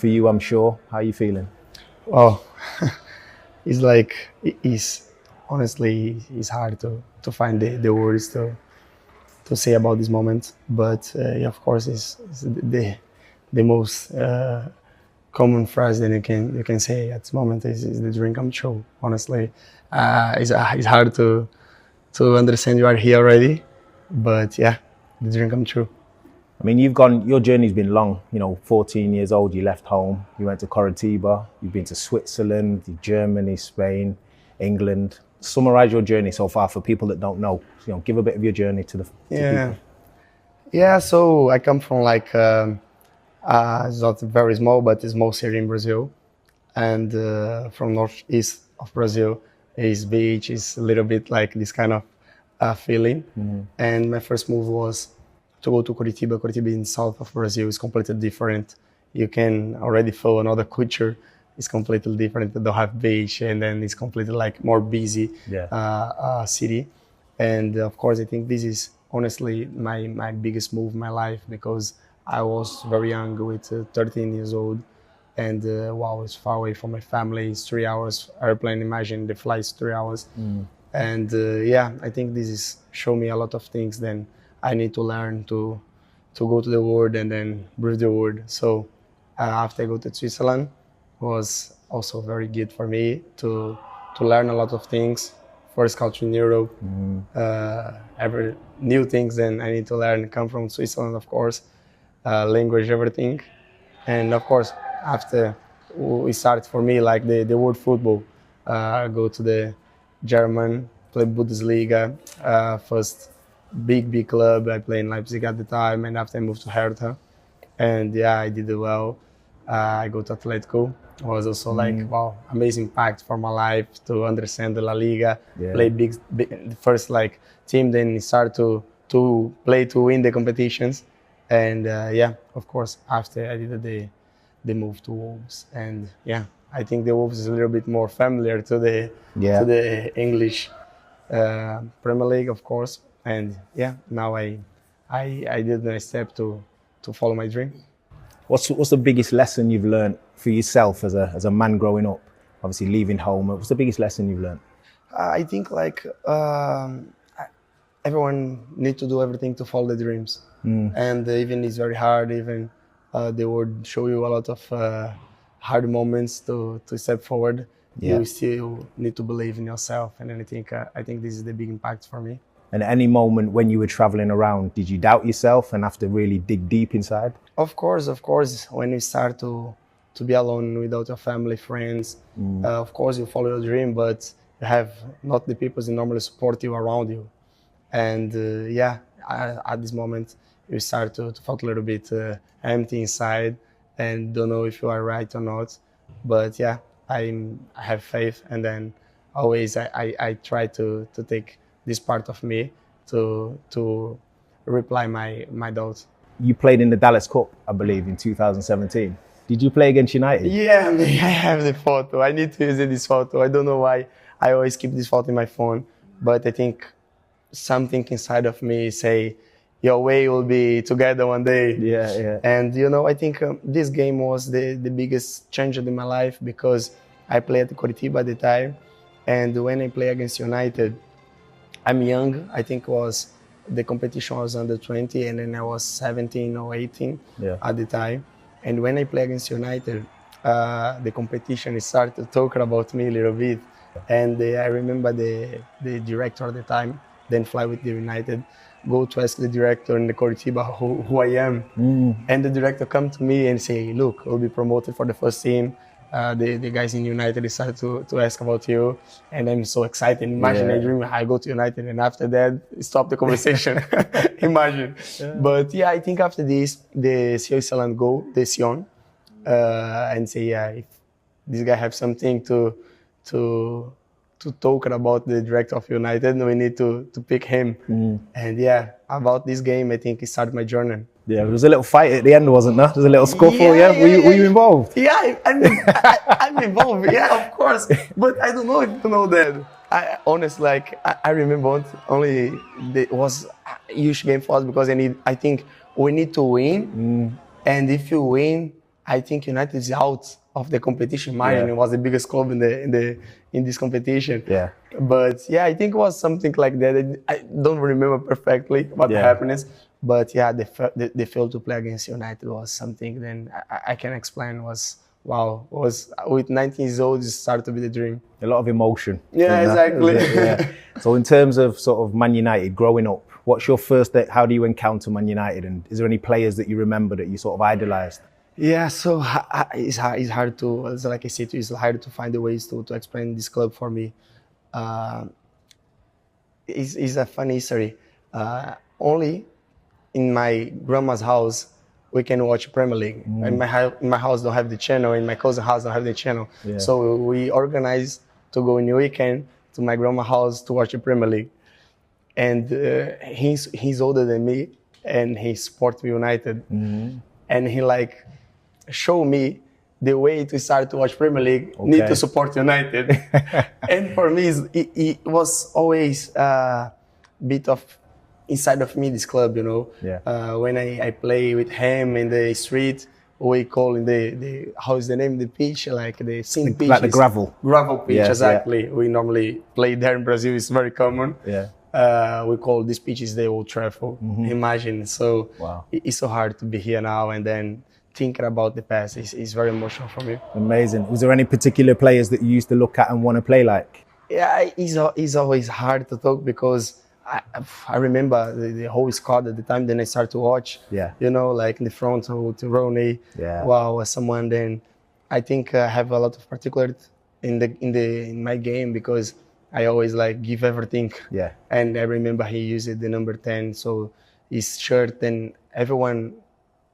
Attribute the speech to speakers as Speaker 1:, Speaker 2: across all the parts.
Speaker 1: for you, I'm sure. How are you feeling?
Speaker 2: Well, it's like it's honestly it's hard to find the words to say about this moment. But yeah, of course, it's the most common phrase that you can say at this moment is the dream come true. Honestly, it's hard to understand you are here already, but yeah, the dream come true.
Speaker 1: I mean, your journey's been long, 14 years old, you left home, you went to Coritiba, you've been to Switzerland, Germany, Spain, England. Summarize your journey so far for people that don't know. Give a bit of your journey to
Speaker 2: Yeah,
Speaker 1: people.
Speaker 2: yeah. So I come from like it's not very small, but it's small city in Brazil, and from northeast of Brazil is beach, is a little bit like this kind of feeling. And my first move was to go to Curitiba. Curitiba in south of Brazil is completely different. You can already feel another culture. It's completely different. They don't have beach, and then it's completely like more busy
Speaker 1: Yeah.
Speaker 2: city. And of course, I think this is honestly my biggest move in my life because I was very young, with 13 years old, and wow, it's far away from my family. It's 3 hours airplane. Imagine the flight is 3 hours. And yeah, I think this is show me a lot of things. Then I need to learn to go to the world and then breathe the world. So after I go to Switzerland, was also very good for me to learn a lot of things. First country in Europe, every new things. Then I need to learn. Come from Switzerland, of course, language, everything, and of course after we start for me like the world football. Go to the German, play Bundesliga, first big club. I played in Leipzig at the time, and after I moved to Hertha, and yeah, I did well. I go to Atletico. It was also like wow, amazing impact for my life to understand the La Liga, play big the first like team, then start to play to win the competitions, and yeah, of course after I did the move to Wolves, and yeah, I think the Wolves is a little bit more familiar to the English Premier League, of course, and yeah, now I did my step to follow my dream.
Speaker 1: What's the biggest lesson you've learned for yourself as a man growing up? Obviously leaving home. What's the biggest lesson you've learned?
Speaker 2: I think like everyone need to do everything to follow the dreams, and even it's very hard. Even they would show you a lot of hard moments to step forward.
Speaker 1: Yeah.
Speaker 2: You still need to believe in yourself, and then I think this is the big impact for me.
Speaker 1: And at any moment when you were traveling around, did you doubt yourself and have to really dig deep inside?
Speaker 2: Of course. When you start to be alone without your family, friends, of course you follow your dream, but you have not the people that normally support you around you. And yeah, at this moment you start to feel a little bit empty inside and don't know if you are right or not. But yeah, I have faith, and then always I try to take this part of me to reply my doubts.
Speaker 1: You played in the Dallas Cup, I believe, in 2017. Did you play against United?
Speaker 2: Yeah, I have the photo. I need to use this photo. I don't know why I always keep this photo in my phone, but I think something inside of me say, your way will be together one day.
Speaker 1: Yeah.
Speaker 2: And I think this game was the biggest change in my life because I played at Curitiba at the time, and when I play against United, I'm young. I think the competition was under 20, and then I was 17 or 18 at the time. And when I play against United, the competition started to talk about me a little bit. And I remember the director at the time, then fly with the United, go to ask the director in the Curitiba who I am. And the director come to me and say, look, I'll be promoted for the first team. The guys in United decided to ask about you, and I'm so excited. Imagine I dream I go to United, and after that, stop the conversation. Imagine. Yeah. But yeah, I think after this, the Switzerland go, the Sion, and say, yeah, if this guy have something to talk about the director of United, we need to pick him. And yeah, about this game, I think it started my journey.
Speaker 1: Yeah, there was a little fight at the end, wasn't there? There was a little scuffle, yeah? Were you involved?
Speaker 2: Yeah, I'm involved, yeah, of course. But I don't know if you know that. Honestly, I remember only it was a huge game for us because I think we need to win. And if you win, I think United is out of the competition margin.
Speaker 1: Yeah.
Speaker 2: It was the biggest club in this competition.
Speaker 1: Yeah.
Speaker 2: But yeah, I think it was something like that. I don't remember perfectly what happened. But yeah, the fail to play against United was something. Then I can explain was wow. Was with 19 years old, it started to be the dream.
Speaker 1: A lot of emotion.
Speaker 2: Yeah, exactly.
Speaker 1: Yeah. So in terms of sort of Man United growing up, what's your first day? How do you encounter Man United? And is there any players that you remember that you sort of idolised?
Speaker 2: Yeah, so it's hard to, as like I said to you, it's hard to find the ways to explain this club for me. It's a funny history. Only in my grandma's house we can watch Premier League. In my house don't have the channel. In my cousin's house don't have the channel.
Speaker 1: Yeah.
Speaker 2: So we organized to go in the weekend to my grandma's house to watch the Premier League. And he's older than me, and he supports United. And he like show me the way to start to watch Premier League. Okay. Need to support United. And for me, it was always a bit of inside of me, this club, you know.
Speaker 1: Yeah.
Speaker 2: When I play with him in the street, we call in the how is the name of the pitch? Like the sand pitch.
Speaker 1: Like the gravel.
Speaker 2: Gravel pitch,
Speaker 1: yes,
Speaker 2: exactly.
Speaker 1: Yeah.
Speaker 2: We normally play there in Brazil. It's very common.
Speaker 1: Yeah.
Speaker 2: We call this pitch is the old trafford. Imagine. So
Speaker 1: wow.
Speaker 2: It's so hard to be here now and then thinking about the past. It's very emotional for me.
Speaker 1: Amazing. Was there any particular players that you used to look at and want to play like?
Speaker 2: Yeah, it's always hard to talk because I remember the whole squad at the time. Then I started to watch.
Speaker 1: Yeah.
Speaker 2: You know, like in the front to Ronnie.
Speaker 1: Yeah.
Speaker 2: Wow, as someone. Then I think I have a lot of particulars in my game because I always like give everything.
Speaker 1: Yeah.
Speaker 2: And I remember he used the number 10, so his shirt and everyone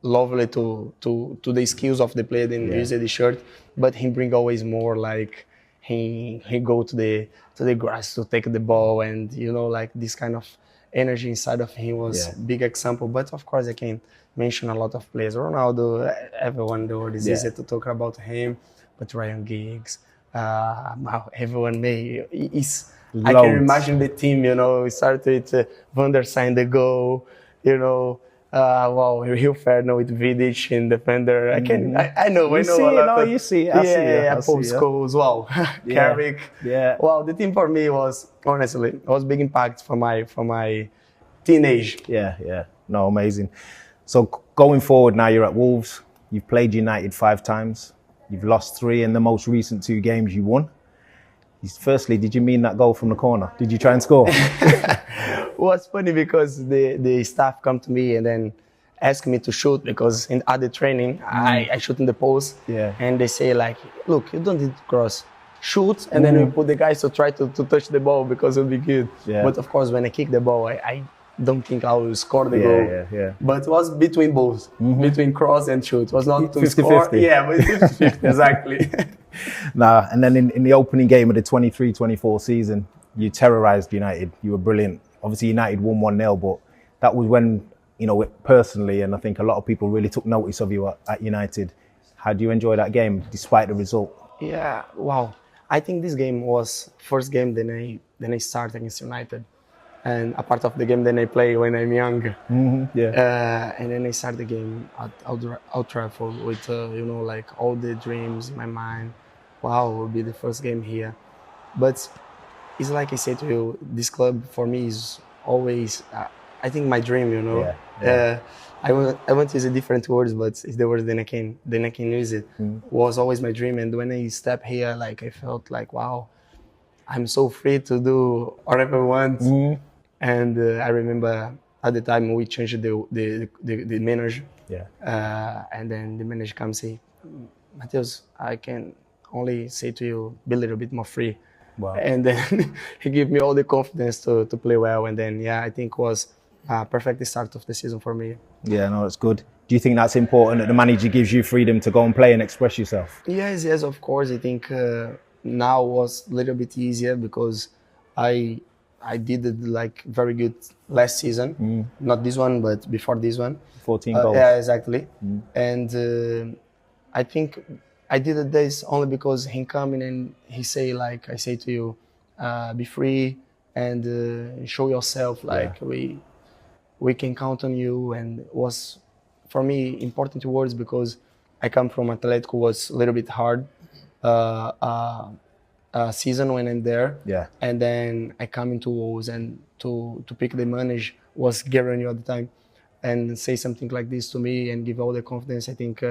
Speaker 2: lovely to the skills of the player then use the shirt, but he bring always more like he go to the grass to take the ball, and you know, like this kind of energy inside of him was big example. But of course I can mention a lot of players. Ronaldo, everyone the word is easy to talk about him, but Ryan Giggs, everyone may is I can imagine the team, you know, we started with Van der Sar the goal, you know. Wow, Rio Ferdinand with Vidic in defender. I know.
Speaker 1: You see. I see
Speaker 2: Paul Scholes, wow. Carrick.
Speaker 1: Yeah.
Speaker 2: Wow, the team for me was, honestly, it was big impact for my teenage.
Speaker 1: Yeah. No, amazing. So going forward now, you're at Wolves. You've played United 5 times. You've lost 3 in the most recent 2 games you won. Firstly, did you mean that goal from the corner? Did you try and score?
Speaker 2: It was funny because the staff come to me and then ask me to shoot because in other training I shoot in the post.
Speaker 1: Yeah.
Speaker 2: And they say like, look, you don't need to cross, shoot, and then we put the guys to try to touch the ball because it'll be good.
Speaker 1: Yeah.
Speaker 2: But of course, when I kick the ball, I don't think I will score the goal.
Speaker 1: Yeah.
Speaker 2: But it was between both, between cross and shoot. It was not to
Speaker 1: 50-50.
Speaker 2: score. Yeah, but 50-50, exactly.
Speaker 1: Nah, and then in the opening game of the 23-24 season, you terrorised United. You were brilliant. Obviously, United won 1-0, but that was when, you know, personally, and I think a lot of people really took notice of you at United. How do you enjoy that game, despite the result?
Speaker 2: Yeah, wow. I think this game was first game then I started against United. And a part of the game then I play when I'm young. And then I start the game at Old Trafford with, you know, like all the dreams in my mind. Wow, it will be the first game here. But it's like I said to you, this club for me is always, I think, my dream, you know. I want to use a different words, but if the words then I can use it. Was always my dream, and when I step here, like I felt like, wow, I'm so free to do whatever I want. And I remember at the time we changed the manager. And then the manager comes and say, Matheus, I can only say to you, be a little bit more free.
Speaker 1: Wow.
Speaker 2: And then he gave me all the confidence to play well. And then, I think was a perfect start of the season for me.
Speaker 1: Yeah, no, that's good. Do you think that's important that the manager gives you freedom to go and play and express yourself?
Speaker 2: Yes, of course. I think now was a little bit easier because I did it like very good last season. Not this one, but before this one.
Speaker 1: 14 goals.
Speaker 2: Yeah, exactly. And I think I did this only because he come in and he say, like I say to you, be free and show yourself. Like we can count on you. And it was for me important words because I come from Atletico, was a little bit hard season when I'm there.
Speaker 1: Yeah.
Speaker 2: And then I come into Wolves, and to pick the manager was Guerin all the time, and say something like this to me and give all the confidence, I think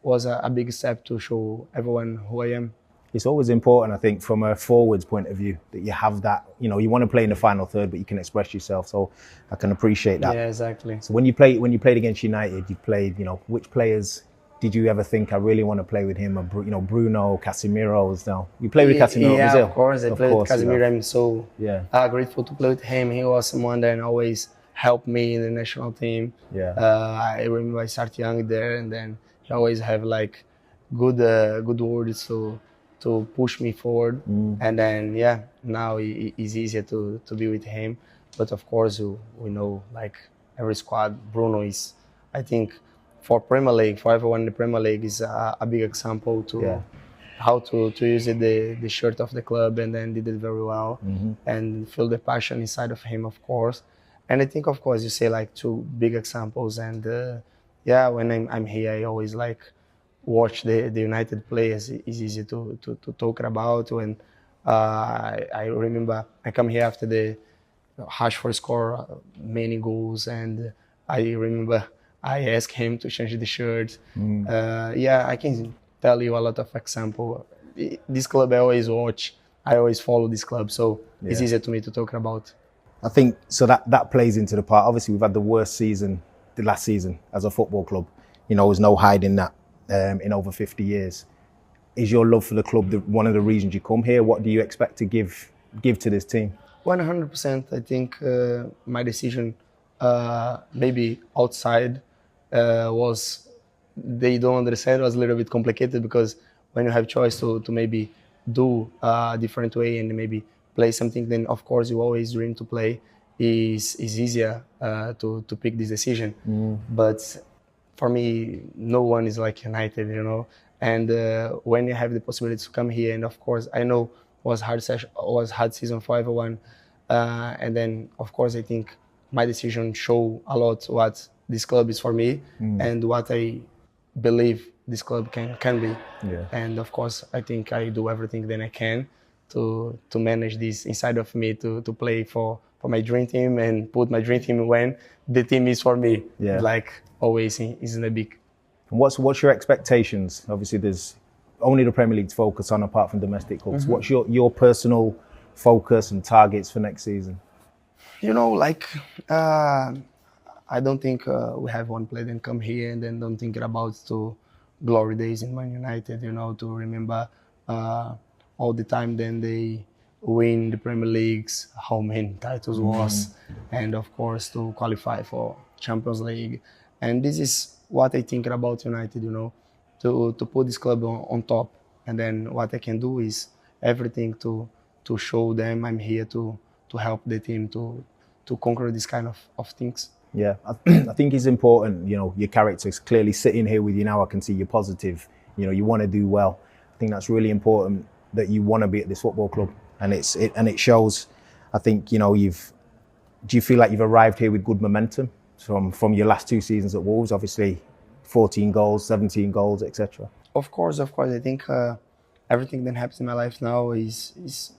Speaker 2: was a big step to show everyone who I am.
Speaker 1: It's always important, I think, from a forwards point of view, that you have that, you know, you want to play in the final third, but you can express yourself. So I can appreciate that.
Speaker 2: Yeah, exactly.
Speaker 1: So when you played against United, you played, you know, which players did you ever think, I really want to play with him? Or, you know, Bruno, Casemiro's now. You played with Casemiro,
Speaker 2: yeah,
Speaker 1: Brazil?
Speaker 2: of course. I played with Casemiro.
Speaker 1: Yeah.
Speaker 2: I'm so grateful to play with him. He was someone that always helped me in the national team.
Speaker 1: Yeah.
Speaker 2: I remember I started young there, and then he always have like good words to push me forward. And then now it's easier to be with him. But of course we know, like every squad, Bruno is, I think, for Premier League, for everyone in the Premier League, is a big example to how to use the shirt of the club, and then did it very well, and feel the passion inside of him, of course. And I think, of course, you say like two big examples, and when I'm here, I always like watch the United players. It's easy to talk about. When I remember I come here after the Rashford score many goals, and I remember I asked him to change the shirt. I can tell you a lot of example. This club I always watch. I always follow this club, so it's easier to me to talk about.
Speaker 1: I think so that plays into the part. Obviously, we've had the worst season, the last season, as a football club. You know, there's no hiding that. In over 50 years, is your love for the club one of the reasons you come here? What do you expect to give to this team?
Speaker 2: 100%. I think my decision, maybe outside, was, they don't understand, was a little bit complicated, because when you have choice to maybe do a different way and maybe play something, then of course you always dream to play. Is easier to pick this decision, but for me, no one is like United, you know. And when you have the possibility to come here, and of course, I know was hard season for everyone. And then, of course, I think my decision show a lot what this club is for me, and what I believe this club can be. And of course, I think I do everything that I can to manage this inside of me, to play for my dream team, and put my dream team when the team is for me. Like always is in the big.
Speaker 1: And what's your expectations? Obviously, there's only the Premier League to focus on apart from domestic clubs. What's your personal focus and targets for next season?
Speaker 2: You know, like I don't think we have one player that come here and then don't think about to glory days in Man United. You know, to remember all the time then they win the Premier Leagues, how many titles was, and of course to qualify for Champions League. And this is what I think about United, you know, to put this club on top. And then what I can do is everything to show them I'm here to help the team to conquer this kind of things.
Speaker 1: Yeah, I think it's important, you know, your character's clearly sitting here with you now. I can see you're positive, you know, you want to do well. I think that's really important, that you want to be at this football club. And it shows. I think, you know, do you feel like you've arrived here with good momentum from your last two seasons at Wolves? Obviously 14 goals, 17 goals, etc.
Speaker 2: Of course. I think everything that happens in my life now is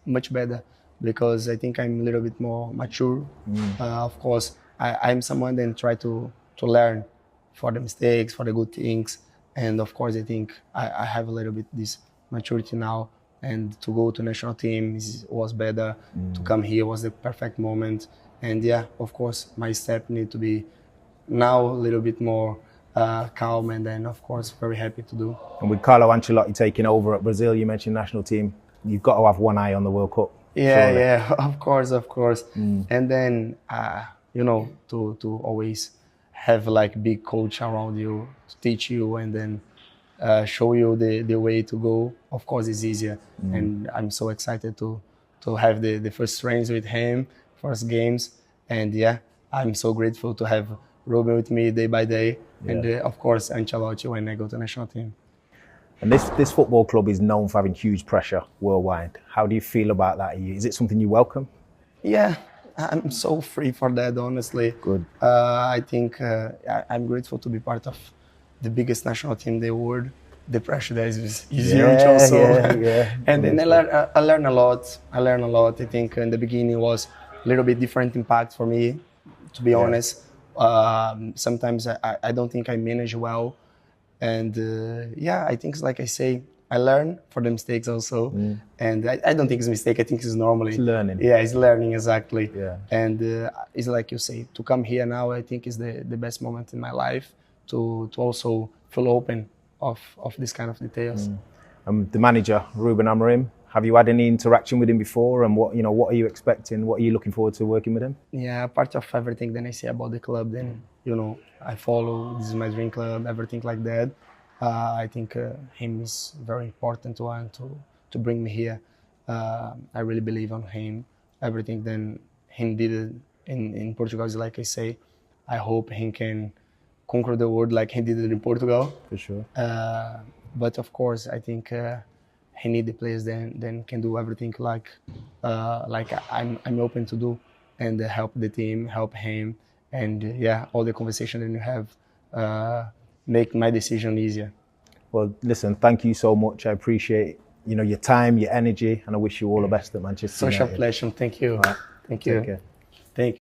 Speaker 2: much better, because I think I'm a little bit more mature. Of course, I'm someone that try to learn for the mistakes, for the good things. And of course, I think I have a little bit this maturity now. And to go to national team was better. To come here was the perfect moment. And yeah, of course, my step need to be now a little bit more calm, and then of course very happy to do.
Speaker 1: And with Carlo Ancelotti taking over at Brazil, you mentioned national team, you've got to have one eye on the World Cup.
Speaker 2: Yeah, of course. And then you know, to always have like big coach around you to teach you, and then show you the way to go. Of course, it's easier, and I'm so excited to have the first trains with him, first games, and yeah, I'm so grateful to have Ruben with me day by day, and of course Ancelotti when I go to national team.
Speaker 1: And this football club is known for having huge pressure worldwide. How do you feel about that? Is it something you welcome?
Speaker 2: Yeah, I'm so free for that, honestly.
Speaker 1: Good.
Speaker 2: I think I'm grateful to be part of the biggest national team in the world, the pressure there is huge
Speaker 1: Yeah,
Speaker 2: also.
Speaker 1: yeah.
Speaker 2: And then I learned a lot. I think in the beginning was a little bit different impact for me, to be honest. Sometimes I don't think I manage well. And I think it's like I say, I learn for the mistakes also. And I don't think it's a mistake. I think it's normally.
Speaker 1: It's learning.
Speaker 2: Yeah, it's learning, exactly.
Speaker 1: Yeah.
Speaker 2: And it's like you say, to come here now, I think is the best moment in my life to also feel open of this kind of details.
Speaker 1: The manager, Ruben Amorim, have you had any interaction with him before? And what are you expecting? What are you looking forward to working with him?
Speaker 2: Yeah, part of everything that I say about the club, then, I follow, this is my dream club, everything like that. I think him is very important one to bring me here. I really believe on him. Everything then him did in Portugal is like I say, I hope he can conquer the world like he did it in Portugal.
Speaker 1: For sure.
Speaker 2: But of course, I think he need the players then can do everything like I'm open to do, and help the team, help him, and all the conversation that you have make my decision easier.
Speaker 1: Well, listen, thank you so much. I appreciate your time, your energy, and I wish you all the best at Manchester United.
Speaker 2: Such a pleasure. Thank you.
Speaker 1: All right.
Speaker 2: Thank you.
Speaker 1: Take care.
Speaker 2: Thank you.